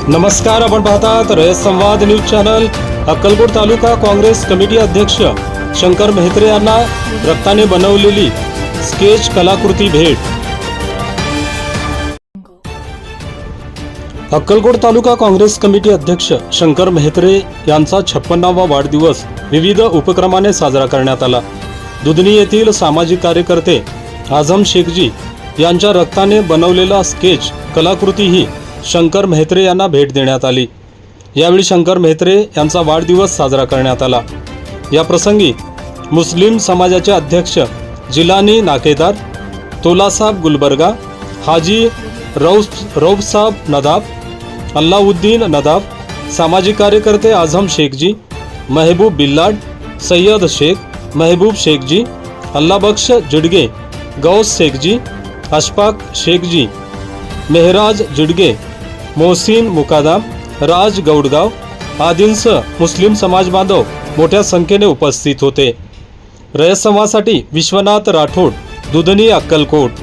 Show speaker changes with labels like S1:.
S1: नमस्कार, आपण पाहतात रयत संवाद न्यूज चॅनल। अक्कलकोट तालुका काँग्रेस कमिटी अध्यक्ष शंकर मेहत्रे यांना रक्ताने बनवलेली स्केच कलाकृती भेट। अक्कलकोट तालुका काँग्रेस कमिटी अध्यक्ष शंकर मेहत्रे यांचा 56वा वाढदिवस विविध उपक्रमाने साजरा करण्यात आला। दुधनी येथील सामाजिक कार्यकर्ते आझम शेखजी यांच्या रक्ताने बनवलेला स्केच कलाकृती ही शंकर मेहत्रे यांना भेट देण्यात आली। यावेळी शंकर मेहत्रे यांचा वाढदिवस साजरा करण्यात आला। या प्रसंगी मुस्लिम समाजाचे अध्यक्ष जिलानी नाकेदार, तोलासाब गुलबर्गा, हाजी रौफसाब नदाब, अल्लाउद्दीन नदाब, सामाजिक कार्यकर्ते आझम शेखजी, महबूब बिल्लाड, सय्यद शेख, महबूब शेखजी, अल्लाबख्श जिडगे, गौस शेखजी, अशफाक शेखजी, मेहराज जिडगे, मोहसिन मुकादम, राज गौडगाव आदींसह मुस्लिम समाज बांधव मोठ्या संख्येने उपस्थित होते। रयत संवादसाठी विश्वनाथ राठोड, दुधनी, अक्कलकोट।